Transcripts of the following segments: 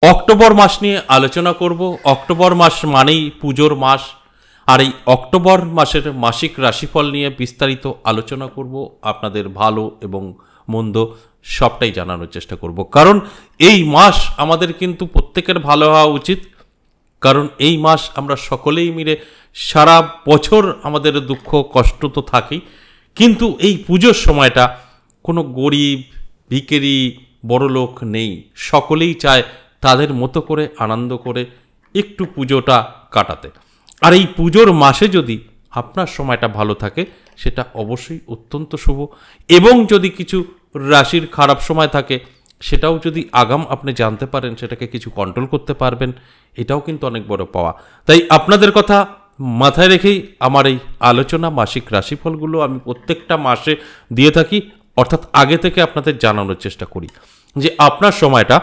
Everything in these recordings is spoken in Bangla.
অক্টোবর মাস নিয়ে আলোচনা করব। অক্টোবর মাস মানেই পুজোর মাস, আর এই অক্টোবর মাসের মাসিক রাশিফল নিয়ে বিস্তারিত আলোচনা করব। আপনাদের ভালো এবং মন্দ সবটাই জানানোর চেষ্টা করব, কারণ এই মাস আমাদের কিন্তু প্রত্যেকের ভালো হওয়া উচিত। কারণ এই মাস আমরা সকলেই মিলে সারা বছর আমাদের দুঃখ কষ্ট তো থাকেই, কিন্তু এই পুজোর সময়টা কোনো গরিব ভিখারি বড়লোক নেই, সকলেই চায় তাদের মতো করে আনন্দ করে একটু পুজোটা কাটাতে। আর এই পুজোর মাসে যদি আপনার সময়টা ভালো থাকে সেটা অবশ্যই অত্যন্ত শুভ, এবং যদি কিছু রাশির খারাপ সময় থাকে সেটাও যদি আগাম আপনি জানতে পারেন, সেটাকে কিছু কন্ট্রোল করতে পারবেন, এটাও কিন্তু অনেক বড় পাওয়া। তাই আপনাদের কথা মাথায় রেখেই আমার এই আলোচনা। মাসিক রাশিফলগুলো আমি প্রত্যেকটা মাসে দিয়ে থাকি, অর্থাৎ আগে থেকে আপনাদের জানানোর চেষ্টা করি যে আপনার সময়টা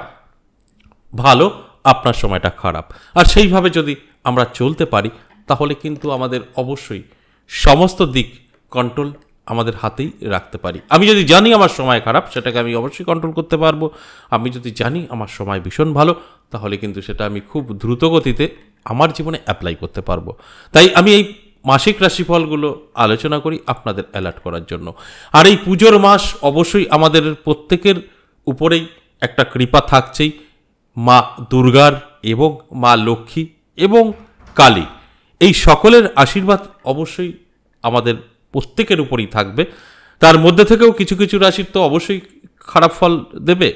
ভালো, আপনার সময়টা খারাপ, আর সেইভাবে যদি আমরা চলতে পারি তাহলে কিন্তু আমাদের অবশ্যই সমস্ত দিক কন্ট্রোল আমাদের হাতেই রাখতে পারি। আমি যদি জানি আমার সময় খারাপ, সেটাকে আমি অবশ্যই কন্ট্রোল করতে পারবো। আমি যদি জানি আমার সময় ভীষণ ভালো, তাহলে কিন্তু সেটা আমি খুব দ্রুত গতিতে আমার জীবনে অ্যাপ্লাই করতে পারবো। তাই আমি এই মাসিক রাশিফলগুলো আলোচনা করি আপনাদের অ্যালার্ট করার জন্য। আর এই পুজোর মাস অবশ্যই আমাদের প্রত্যেকের উপরেই একটা কৃপা থাকছেই, মা দুর্গার এবং মা লক্ষ্মী এবং কালী, এই সকলের আশীর্বাদ অবশ্যই আমাদের প্রত্যেকের উপরই থাকবে। তার মধ্যে থেকেও কিছু কিছু রাশির তো অবশ্যই খারাপ ফল দেবে,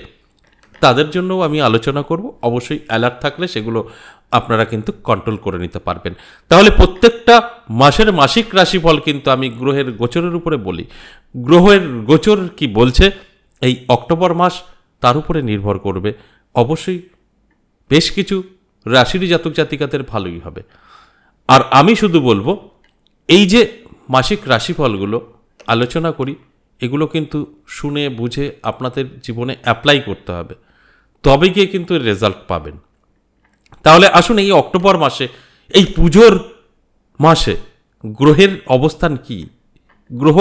তাদের জন্যও আমি আলোচনা করব। অবশ্যই অ্যালার্ট থাকলে সেগুলো আপনারা কিন্তু কন্ট্রোল করে নিতে পারবেন। তাহলে প্রত্যেকটা মাসের মাসিক রাশিফল কিন্তু আমি গ্রহের গোচরের উপরে বলি। গ্রহের গোচর কি বলছে এই অক্টোবর মাস, তার উপরে নির্ভর করবে। অবশ্যই বেশ কিছু রাশির জাতক জাতিকাদের ভালোই হবে। আর আমি শুধু বলবো, এই যে মাসিক রাশিফলগুলো আলোচনা করি, এগুলো কিন্তু শুনে বুঝে আপনাদের জীবনে অ্যাপ্লাই করতে হবে, তবে গিয়ে কিন্তু রেজাল্ট পাবেন। তাহলে আসুন এই অক্টোবর মাসে, এই পুজোর মাসে গ্রহের অবস্থান কি, গ্রহ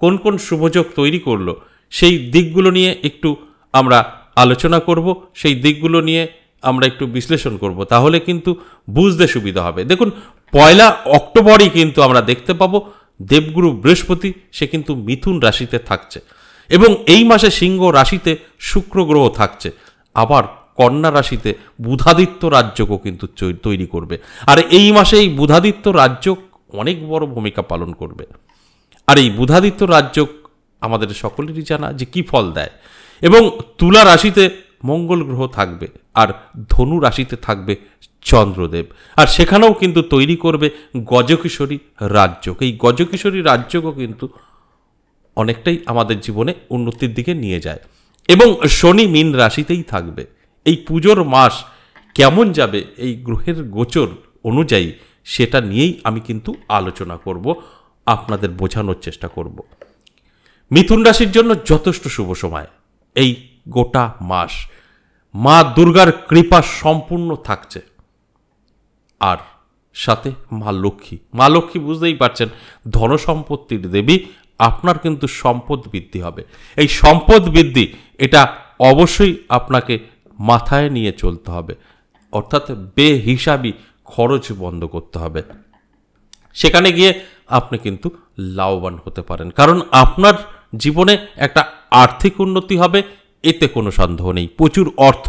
কোন কোন শুভযোগ তৈরি করলো, সেই দিকগুলো নিয়ে একটু আমরা আলোচনা করব, সেই দিকগুলো নিয়ে আমরা একটু বিশ্লেষণ করব, তাহলে কিন্তু বুঝতে সুবিধা হবে। দেখুন, 1 অক্টোবরই কিন্তু আমরা দেখতে পাবো দেবগুরু বৃহস্পতি, সে কিন্তু মিথুন রাশিতে থাকছে, এবং এই মাসে সিংহ রাশিতে শুক্র গ্রহ থাকছে। আবার কন্যা রাশিতে বুধাদিত্য রাজযোগও কিন্তু তৈরি করবে। আর এই মাসে এই বুধাদিত্য রাজযোগ অনেক বড় ভূমিকা পালন করবে। আর এই বুধাদিত্য রাজযোগ আমাদের সকলেরই জানা যে কি ফল দেয়। এবং তুলা রাশিতে মঙ্গল গ্রহ থাকবে, আর ধনু রাশিতে থাকবে চন্দ্রদেব, আর সেখানেও কিন্তু তৈরি করবে গজকিশোরী রাজযোগ। এই গজকিশোরী রাজযোগও কিন্তু অনেকটাই আমাদের জীবনে উন্নতির দিকে নিয়ে যায়। এবং শনি মীন রাশিতেই থাকবে। এই পুজোর মাস কেমন যাবে এই গ্রহের গোচর অনুযায়ী, সেটা নিয়েই আমি কিন্তু আলোচনা করব, আপনাদের বোঝানোর চেষ্টা করব। মিথুন রাশির জন্য যথেষ্ট শুভ সময় এই গোটা মাস। মা দুর্গার কৃপা সম্পূর্ণ থাকছে, আর সাথে মা লক্ষ্মী বুঝতেই পারছেন ধনসম্পত্তির দেবী। আপনার কিন্তু সম্পদ বৃদ্ধি হবে। এই সম্পদ বৃদ্ধি, এটা অবশ্যই আপনাকে মাথায় নিয়ে চলতে হবে, অর্থাৎ বেহিসাবি খরচ বন্ধ করতে হবে। সেখানে গিয়ে আপনি কিন্তু লাভবান হতে পারেন, কারণ আপনার জীবনে একটা আর্থিক উন্নতি হবে, এতে কোনো সন্দেহ নেই। প্রচুর অর্থ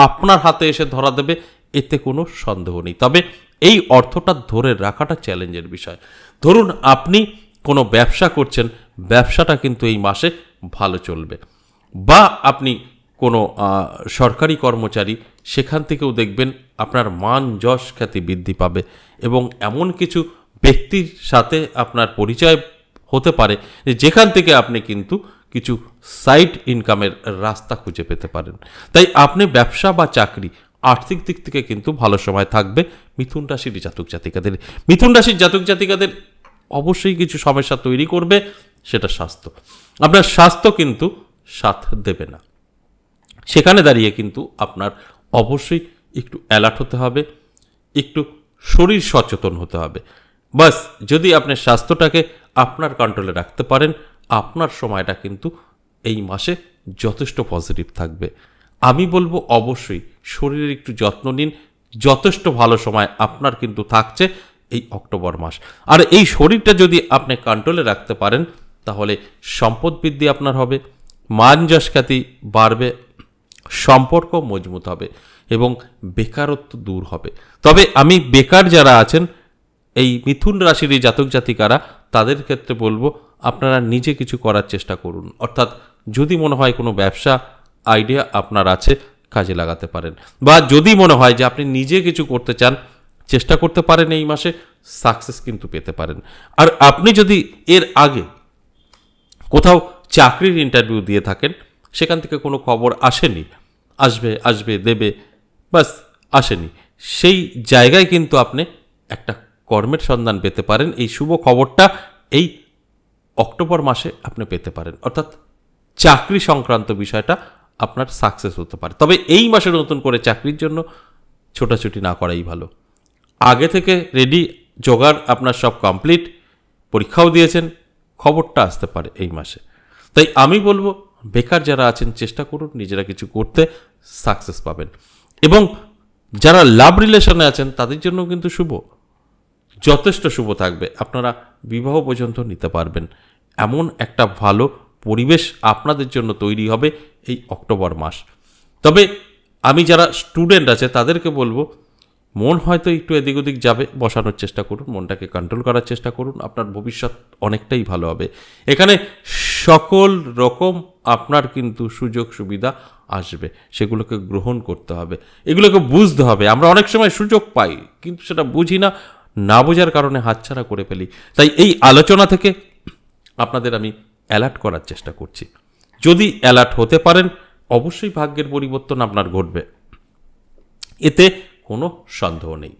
আপনার হাতে এসে ধরা দেবে, এতে কোনো সন্দেহ নেই। তবে এই অর্থটা ধরে রাখাটা চ্যালেঞ্জের বিষয়। ধরুন আপনি কোনো ব্যবসা করছেন, ব্যবসাটা কিন্তু এই মাসে ভালো চলবে, বা আপনি কোনো সরকারি কর্মচারী, সেখান থেকেও দেখবেন আপনার মান যশ খ্যাতি বৃদ্ধি পাবে, এবং এমন কিছু ব্যক্তির সাথে আপনার পরিচয় হতে পারে যেখান থেকে আপনি কিন্তু কিছু সাইড ইনকামের রাস্তা খুঁজে পেতে পারেন। তাই আপনি ব্যবসা বা চাকরি, আর্থিক দিক থেকে কিন্তু ভালো সময় থাকবে মিথুন রাশির জাতক জাতিকাদের। মিথুন রাশির জাতক জাতিকাদের অবশ্যই কিছু সমস্যা তৈরি করবে, সেটা স্বাস্থ্য। আপনার স্বাস্থ্য কিন্তু সাথ দেবে না, সেখানে দাঁড়িয়ে কিন্তু আপনার অবশ্যই একটু অ্যালার্ট হতে হবে, একটু শরীর সচেতন হতে হবে। বাস, যদি আপনি স্বাস্থ্যটাকে আপনার কন্ট্রোলে রাখতে পারেন, আপনার সময়টা কিন্তু এই মাসে যথেষ্ট পজিটিভ থাকবে। আমি বলবো অবশ্যই শরীরের একটু যত্ন নিন। যথেষ্ট ভালো সময় আপনার কিন্তু থাকছে এই অক্টোবর মাস। আর এই শরীরটা যদি আপনি কন্ট্রোলে রাখতে পারেন তাহলে সম্পদ বৃদ্ধি আপনার হবে, মান যশ খ্যাতি বাড়বে, সম্পর্ক মজবুত হবে এবং বেকারত্ব দূর হবে। তবে আমি বেকার যারা আছেন এই মিথুন রাশির এই জাতক জাতিকারা তাদের ক্ষেত্রে বলবো আপনারা নিজে কিছু করার চেষ্টা করুন। অর্থাৎ যদি মনে হয় কোনো ব্যবসা আইডিয়া আপনার আছে, কাজে লাগাতে পারেন, বা যদি মনে হয় যে আপনি নিজে কিছু করতে চান, চেষ্টা করতে পারেন, এই মাসে সাকসেস কিন্তু পেতে পারেন। আর আপনি যদি এর আগে কোথাও চাকরির ইন্টারভিউ দিয়ে থাকেন, সেখান থেকে কোনো খবর আসেনি, আসবে দেবে, বাস আসেনি, সেই জায়গায় কিন্তু আপনি একটা কর্মের সন্ধান পেতে পারেন। এই শুভ খবরটা এই অক্টোবর মাসে আপনি পেতে পারেন, অর্থাৎ চাকরি সংক্রান্ত বিষয়টা আপনার সাকসেস হতে পারে। তবে এই মাসে নতুন করে চাকরির জন্য ছোটাছুটি না করাই ভালো। আগে থেকে রেডি, জোগাড় আপনার সব কমপ্লিট, পরীক্ষাও দিয়েছেন, খবরটা আসতে পারে এই মাসে। তাই আমি বলবো বেকার যারা আছেন চেষ্টা করুন নিজেরা কিছু করতে, সাকসেস পাবেন। এবং যারা লাভ রিলেশনে আছেন তাদের জন্য কিন্তু শুভ, যথেষ্ট শুভ থাকবে। আপনারা বিবাহ পর্যন্ত নিতে পারবেন, এমন একটা ভালো পরিবেশ আপনাদের জন্য তৈরি হবে এই অক্টোবর মাস। তবে আমি যারা স্টুডেন্ট আছে তাদেরকে বলবো মন হয়তো একটু এদিক ওদিক যাবে, বসানোর চেষ্টা করুন, মনটাকে কন্ট্রোল করার চেষ্টা করুন, আপনার ভবিষ্যৎ অনেকটাই ভালো হবে। এখানে সকল রকম আপনার কিন্তু সুযোগ সুবিধা আসবে, সেগুলোকে গ্রহণ করতে হবে, এগুলোকে বুঝতে হবে। আমরা অনেক সময় সুযোগ পাই কিন্তু সেটা বুঝি না, না বোঝার কারণে হাতছাড়া করে ফেলি। তাই এই আলোচনা থেকে আপনাদের আমি অ্যালার্ট করার চেষ্টা করছি। যদি অ্যালার্ট হতে পারেন অবশ্যই ভাগ্যের পরিবর্তন আপনার ঘটবে, এতে কোনো সন্দেহ নেই।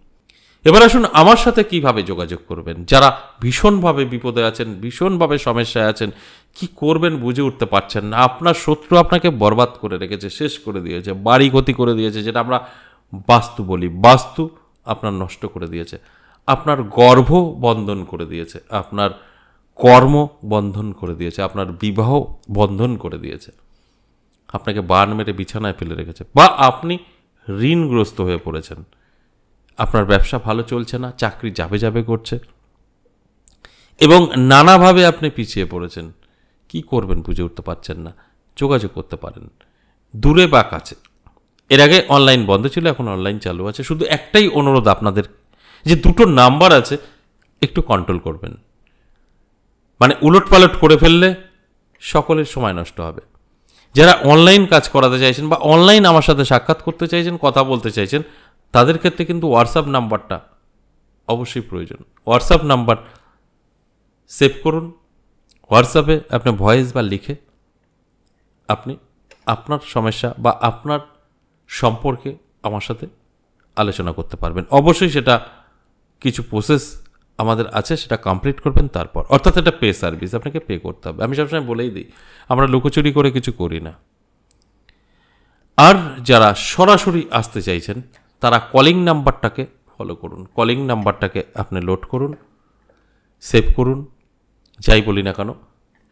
এবার আসুন আমার সাথে কিভাবে যোগাযোগ করবেন। যারা ভীষণভাবে বিপদে আছেন, ভীষণভাবে সমস্যায় আছেন, কি করবেন বুঝে উঠতে পারছেন না, আপনার শত্রু আপনাকে বরবাদ করে রেখেছে, শেষ করে দিয়েছে, বাড়ি ক্ষতি করে দিয়েছে, যেটা আমরা বাস্তু বলি, বাস্তু আপনার নষ্ট করে দিয়েছে, আপনার গর্ভ বন্ধন করে দিয়েছে, আপনার কর্ম বন্ধন করে দিয়েছে, আপনার বিবাহ বন্ধন করে দিয়েছে, আপনাকে বান মেরে বিছানায় ফেলে রেখেছে, বা আপনি ঋণগ্রস্ত হয়ে পড়েছেন, আপনার ব্যবসা ভালো চলছে না, চাকরি যাবে করছে, এবং নানাভাবে আপনি পিছিয়ে পড়েছেন, কি করবেন বুঝে উঠতে পারছেন না। যোগাযোগ করতে পারেন দূরে বা কাছে। এর আগে অনলাইন বন্ধ ছিল, এখন অনলাইন চালু আছে। শুধু একটাই অনুরোধ আপনাদের, যে দুটো নাম্বার আছে একটু কন্ট্রোল করবেন, মানে উলটপালট করে ফেললে সকলের সময় নষ্ট হবে। যারা অনলাইন কাজ করাতে চাইছেন বা অনলাইন আমার সাথে সাক্ষাৎ করতে চাইছেন, কথা বলতে চাইছেন, তাদের ক্ষেত্রে কিন্তু হোয়াটসঅ্যাপ নাম্বারটা অবশ্যই প্রয়োজন। হোয়াটসঅ্যাপ নাম্বার সেভ করুন, হোয়াটসঅ্যাপে আপনি ভয়েস বা লিখে আপনি আপনার সমস্যা বা আপনার সম্পর্কে আমার সাথে আলোচনা করতে পারবেন। অবশ্যই সেটা কিছু প্রসেস আমাদের আছে, সেটা কমপ্লিট করবেন তারপর, অর্থাৎ এটা পে সার্ভিস, আপনাকে পে করতে হবে। আমি সবসময় বলেই দিই আমরা লুকোচুরি করে কিছু করি না। আর যারা সরাসরি আসতে চাইছেন তারা কলিং নাম্বারটাকে ফলো করুন, কলিং নাম্বারটাকে আপনি লোড করুন, সেভ করুন, যাই বলি না কেন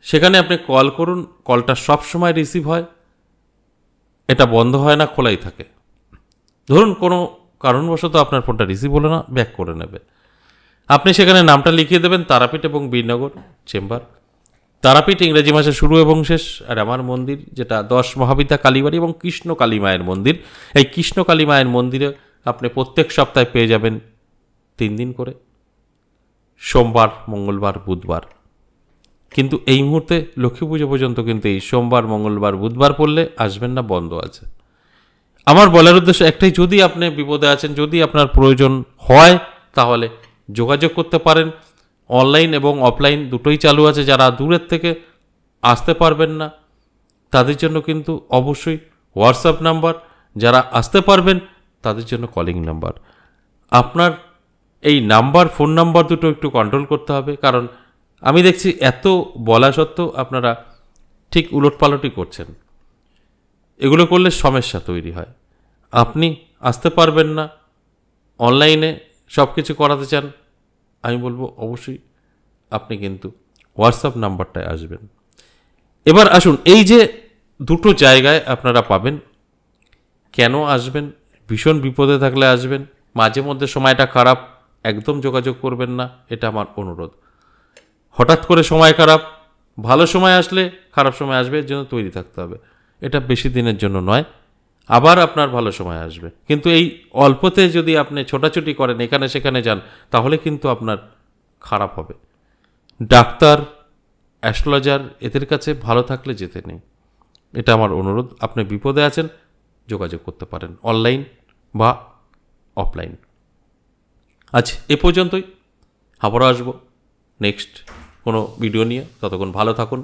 সেখানে আপনি কল করুন। কলটা সব সময় রিসিভ হয়, এটা বন্ধ হয় না, খোলাই থাকে। ধরুন কোনো কারণবশত আপনার ফোনটা রিসিভ হলো না, ব্যাক করে নেবে। আপনি সেখানে নামটা লিখিয়ে দেবেন তারাপীঠ এবং বীরনগর চেম্বার। তারাপীঠ ইংরেজি মাসে শুরু এবং শেষ, আর আমার মন্দির যেটা 10 মহাবিদ্যা কালীবাড়ি এবং কৃষ্ণ কালী মায়ের মন্দির। এই কৃষ্ণ কালী মায়ের মন্দিরে আপনি প্রত্যেক সপ্তাহে পেয়ে যাবেন 3 দিন করে, সোমবার, মঙ্গলবার, বুধবার। কিন্তু এই মুহূর্তে লক্ষ্মী পুজো পর্যন্ত কিন্তু এই সোমবার, মঙ্গলবার, বুধবার পড়লে আসবেন না, বন্ধ আছে। আমার বলার উদ্দেশ্য একটাই, যদি আপনি বিপদে আছেন, যদি আপনার প্রয়োজন হয় তাহলে যোগাযোগ করতে পারেন। অনলাইন এবং অফলাইন দুটোই চালু আছে। যারা দূরের থেকে আসতে পারবেন না তাদের জন্য কিন্তু অবশ্যই হোয়াটসঅ্যাপ নাম্বার, যারা আসতে পারবেন তাদের জন্য কলিং নাম্বার। আপনার এই নাম্বার, ফোন নাম্বার দুটো একটু কন্ট্রোল করতে হবে, কারণ আমি দেখছি এত বলা সত্ত্বেও আপনারা ঠিক উলটপালটই করছেন। এগুলো করলে সমস্যা তৈরি হয়। আপনি আসতে পারবেন না, অনলাইনে সব কিছু করাতে চান, আমি বলবো অবশ্যই আপনি কিন্তু হোয়াটসঅ্যাপ নাম্বারটায় আসবেন। এবার আসুন, এই যে দুটো জায়গায় আপনারা পাবেন, কেন আসবেন ভীষণ বিপদে থাকলে আসবেন। মাঝে মধ্যে সময়টা খারাপ, একদম যোগাযোগ করবেন না, এটা আমার অনুরোধ। হঠাৎ করে সময় খারাপ, ভালো সময় আসলে খারাপ সময় আসবে, এর জন্য তৈরি থাকতে হবে। এটা বেশি দিনের জন্য নয়, আবার আপনার ভালো সময় আসবে। কিন্তু এই অল্পতে যদি আপনি ছোটাছুটি করেন, এখানে সেখানে যান, তাহলে কিন্তু আপনার খারাপ হবে। ডাক্তার, অ্যাস্ট্রোলজার এদের কাছে ভালো থাকলে যেতে নেই, এটা আমার অনুরোধ। আপনি বিপদে আছেন, যোগাযোগ করতে পারেন অনলাইন বা অফলাইন। আজ এ পর্যন্তই, আবারও আসবো নেক্সট কোনো ভিডিও নিয়ে। ততক্ষণ ভালো থাকুন।